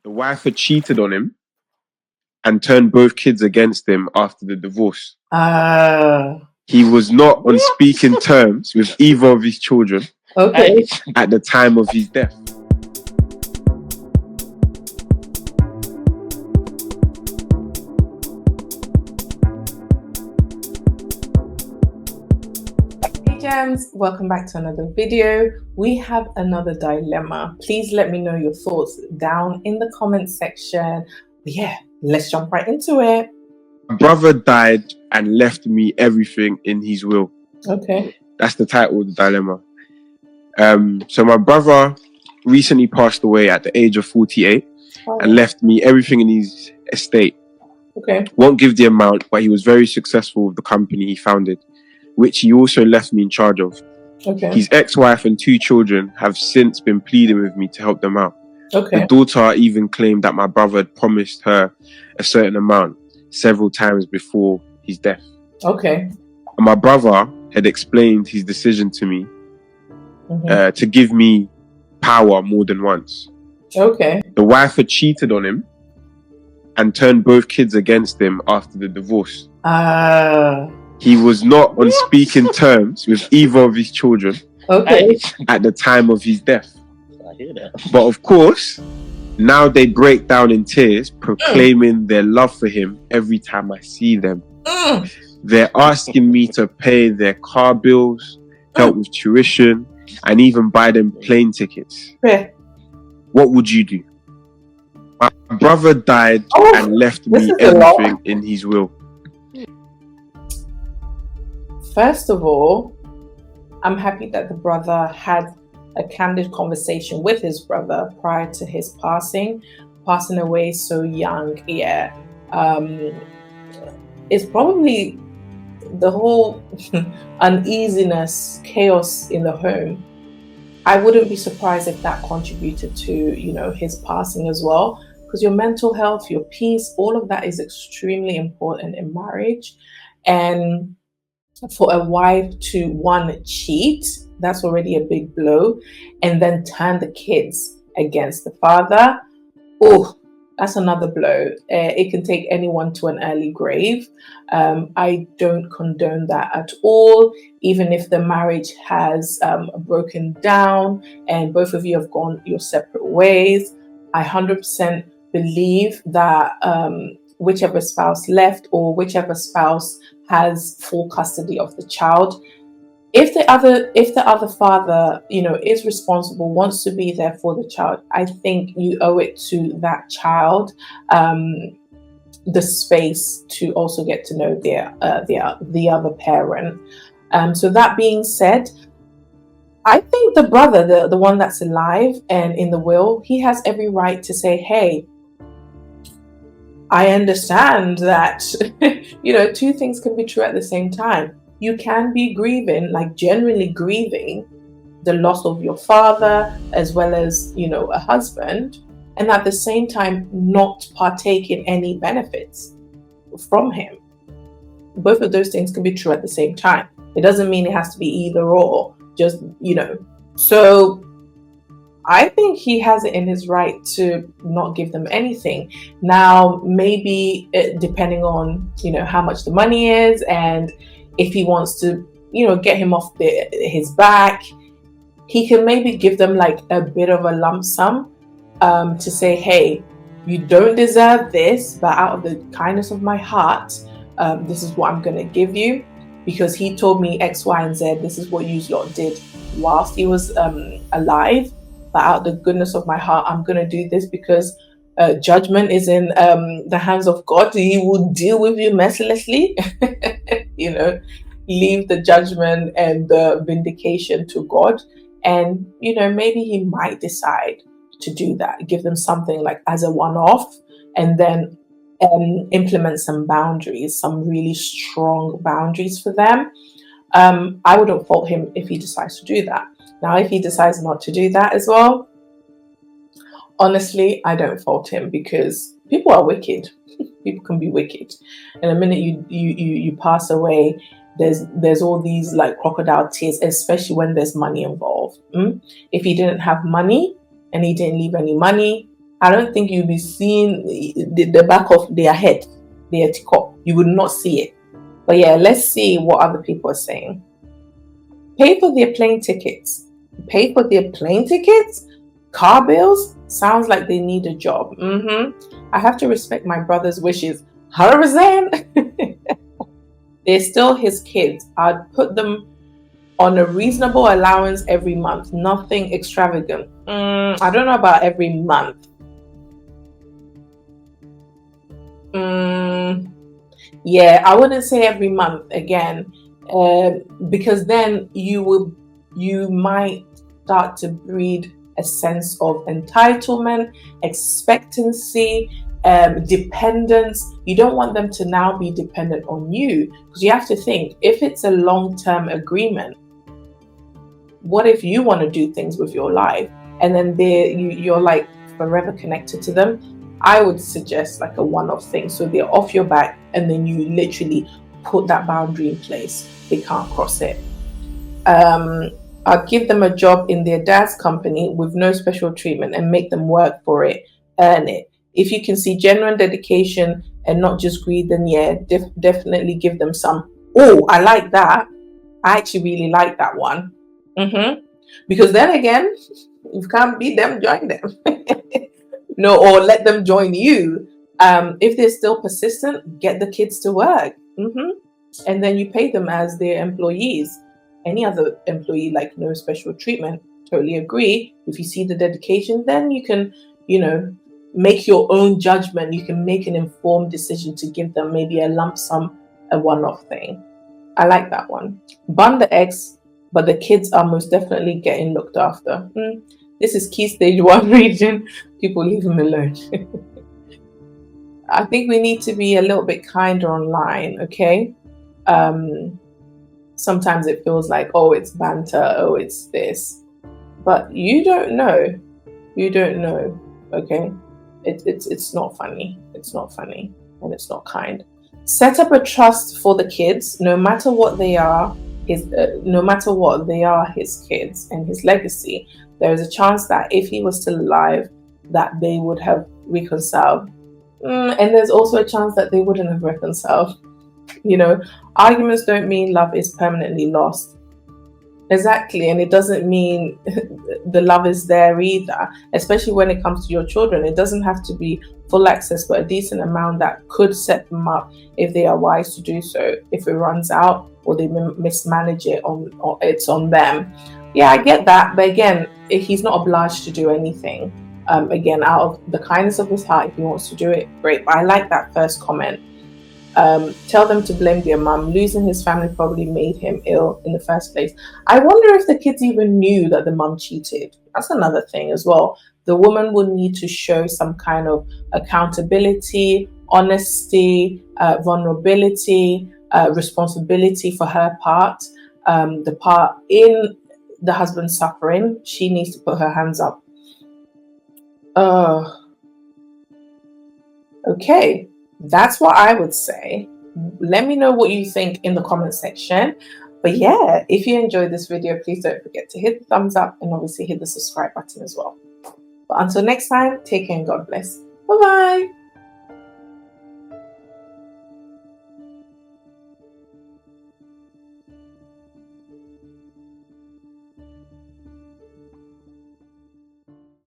The wife had cheated on him and turned both kids against him after the divorce. He was not on speaking terms with either of his children at the time of his death. Gems, welcome back to another video. We have another dilemma. Please let me know your thoughts down in the comment section. Yeah, let's jump right into it. My brother died and left me everything in his will. Okay. That's the title of the dilemma. So my brother recently passed away at the age of 48 and left me everything in his estate. Okay. Won't give the amount, but he was very successful with the company he founded, which he also left me in charge of. Okay. His ex-wife and 2 children have since been pleading with me to help them out. Okay. The daughter even claimed that my brother had promised her a certain amount several times before his death. Okay. And my brother had explained his decision to me to give me power more than once. Okay. The wife had cheated on him and turned both kids against him after the divorce. He was not on speaking terms with either of his children at the time of his death. I hear that. But of course, now they break down in tears, proclaiming their love for him every time I see them. They're asking me to pay their car bills, help with tuition, and even buy them plane tickets. What would you do? My brother died and left me everything in his will. First of all, I'm happy that the brother had a candid conversation with his brother prior to his passing away so young. Yeah. It's probably the whole uneasiness, chaos in the home. I wouldn't be surprised if that contributed to, his passing as well, because your mental health, your peace, all of that is extremely important in marriage. And for a wife to cheat, that's already a big blow, and then turn the kids against the father. Oh, that's another blow. It can take anyone to an early grave. I don't condone that at all. Even if the marriage has broken down and both of you have gone your separate ways, I 100% believe that whichever spouse left or whichever spouse has full custody of the child, if the other father, is responsible, wants to be there for the child, I think you owe it to that child the space to also get to know the other parent. So that being said, I think the brother, the one that's alive and in the will, he has every right to say, hey, I understand that, 2 things can be true at the same time. You can be grieving, like genuinely grieving the loss of your father as well as, a husband, and at the same time not partake in any benefits from him. Both of those things can be true at the same time. It doesn't mean it has to be either or, just, So I think he has it in his right to not give them anything. Now, maybe depending on, how much the money is, and if he wants to, get him off his back, he can maybe give them like a bit of a lump sum to say, hey, you don't deserve this, but out of the kindness of my heart, this is what I'm going to give you, because he told me X, Y, and Z. This is what you lot did whilst he was alive. But out of the goodness of my heart, I'm going to do this because judgment is in the hands of God. He will deal with you mercilessly. Leave the judgment and the vindication to God. And, maybe he might decide to do that, give them something like as a one-off, and then implement some boundaries, some really strong boundaries for them. I wouldn't fault him if he decides to do that. Now, if he decides not to do that as well, honestly, I don't fault him, because people are wicked. People can be wicked. And the minute you pass away, there's all these like crocodile tears, especially when there's money involved. If he didn't have money and he didn't leave any money, I don't think you'll be seeing the back of their head, their teacup. You would not see it. But yeah, let's see what other people are saying. Pay for their plane tickets. Pay for their plane tickets? Car bills? Sounds like they need a job. I have to respect my brother's wishes. 100%. They're still his kids. I'd put them on a reasonable allowance every month. Nothing extravagant. I don't know about every month. Yeah, I wouldn't say every month again, because then you might start to breed a sense of entitlement, expectancy, dependence. You don't want them to now be dependent on you, because you have to think, if it's a long-term agreement, what if you want to do things with your life and then you're like forever connected to them? I would suggest like a one-off thing, so they're off your back and then you literally put that boundary in place. They can't cross it. I'll give them a job in their dad's company with no special treatment and make them work for it, earn it. If you can see genuine dedication and not just greed, then yeah, definitely give them some. Oh, I like that. I actually really like that one. Because then again, if you can't beat them, join them. No, or let them join you. If they're still persistent, get the kids to work. And then you pay them as their employees. Any other employee, like no special treatment. Totally agree. If you see the dedication, then you can, make your own judgment. You can make an informed decision to give them maybe a lump sum, a one-off thing. I like that one. Bun the eggs, but the kids are most definitely getting looked after. This is Key Stage 1 region. People leave them alone. I think we need to be a little bit kinder online, okay? Sometimes it feels like, oh, it's banter, oh, it's this. But you don't know. You don't know, okay? It's not funny. It's not funny, and it's not kind. Set up a trust for the kids, no matter what they are. No matter what, they are his kids and his legacy. There is a chance that if he was still alive, that they would have reconciled. And there's also a chance that they wouldn't have reconciled. Arguments don't mean love is permanently lost. Exactly, and it doesn't mean the love is there either, especially when it comes to your children. It doesn't have to be full access, but a decent amount that could set them up if they are wise to do so. If it runs out or they mismanage it, or it's on them. Yeah, I get that, but again, he's not obliged to do anything. Again, out of the kindness of his heart, if he wants to do it, great. But I like that first comment. Tell them to blame their mum. Losing his family probably made him ill in the first place. I wonder if the kids even knew that the mum cheated. That's another thing as well. The woman would need to show some kind of accountability, honesty, vulnerability, responsibility for her part. The part in the husband's suffering, she needs to put her hands up. Okay. That's what I would say. Let me know what you think in the comment section. But yeah, if you enjoyed this video, please don't forget to hit the thumbs up and obviously hit the subscribe button as well. But until next time, take care and God bless. Bye-bye.